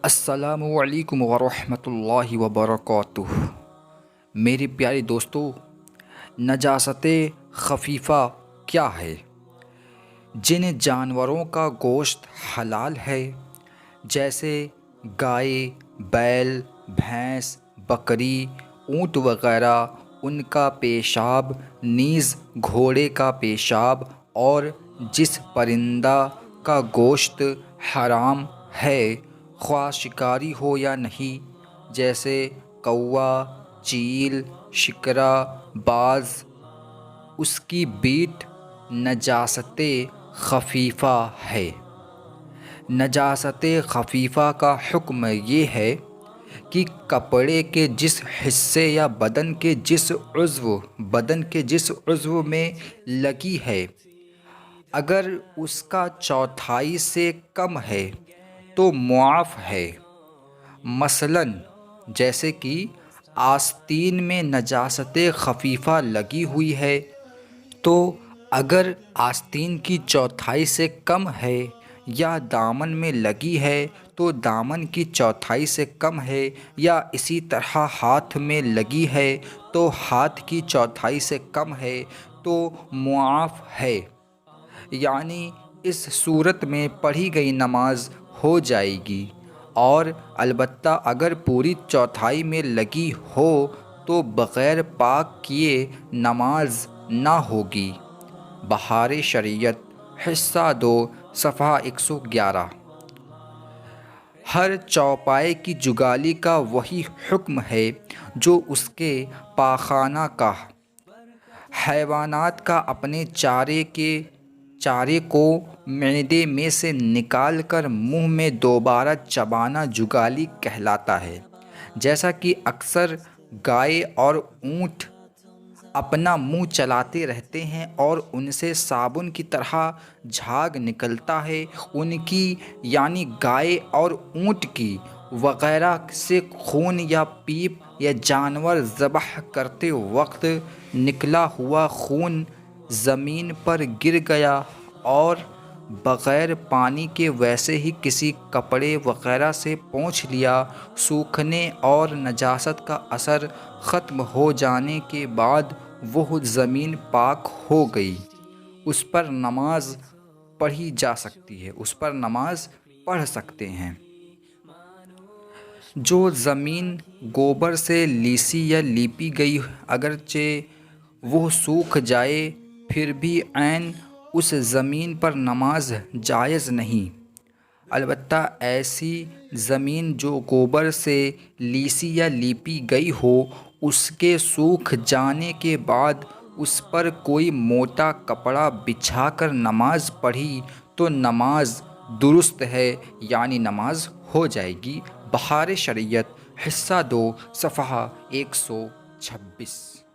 السلام علیکم ورحمۃ اللہ وبرکاتہ۔ میرے پیارے دوستو، نجاست خفیفہ کیا ہے؟ جن جانوروں کا گوشت حلال ہے جیسے گائے، بیل، بھینس، بکری، اونٹ وغیرہ، ان کا پیشاب نیز گھوڑے کا پیشاب، اور جس پرندہ کا گوشت حرام ہے خواہ شکاری ہو یا نہیں، جیسے کوا، چیل، شکرا، باز، اس کی بیٹ نجاست خفیفہ ہے۔ نجاست خفیفہ کا حکم یہ ہے کہ کپڑے کے جس حصے یا بدن کے جس عضو میں لگی ہے، اگر اس کا چوتھائی سے کم ہے تو معاف ہے۔ مثلاً جیسے کہ آستین میں نجاست خفیفہ لگی ہوئی ہے، تو اگر آستین کی چوتھائی سے کم ہے، یا دامن میں لگی ہے تو دامن کی چوتھائی سے کم ہے، یا اسی طرح ہاتھ میں لگی ہے تو ہاتھ کی چوتھائی سے کم ہے، تو معاف ہے، یعنی اس صورت میں پڑھی گئی نماز ہو جائے گی۔ اور البتہ اگر پوری چوتھائی میں لگی ہو تو بغیر پاک کیے نماز نہ ہوگی۔ بہار شریعت حصہ 2 صفحہ 111۔ ہر چوپائے کی جگالی کا وہی حکم ہے جو اس کے پاخانہ کا۔ حیوانات کا اپنے چارے کو معدے میں سے نکال کر منہ میں دوبارہ چبانا جگالی کہلاتا ہے۔ جیسا کہ اکثر گائے اور اونٹ اپنا منہ چلاتے رہتے ہیں اور ان سے صابن کی طرح جھاگ نکلتا ہے، ان کی یعنی گائے اور اونٹ کی وغیرہ سے خون یا پیپ یا جانور ذبح کرتے وقت نکلا ہوا خون زمین پر گر گیا اور بغیر پانی کے ویسے ہی کسی کپڑے وغیرہ سے پونچھ لیا، سوکھنے اور نجاست کا اثر ختم ہو جانے کے بعد وہ زمین پاک ہو گئی، اس پر نماز پڑھی جا سکتی ہے، اس پر نماز پڑھ سکتے ہیں۔ جو زمین گوبر سے لیسی یا لیپی گئی اگرچہ وہ سوکھ جائے پھر بھی عین اس زمین پر نماز جائز نہیں، البتہ ایسی زمین جو گوبر سے لیسی یا لیپی گئی ہو، اس کے سوکھ جانے کے بعد اس پر کوئی موٹا کپڑا بچھا کر نماز پڑھی تو نماز درست ہے، یعنی نماز ہو جائے گی۔ بہار شریعت حصہ 2 صفحہ 126۔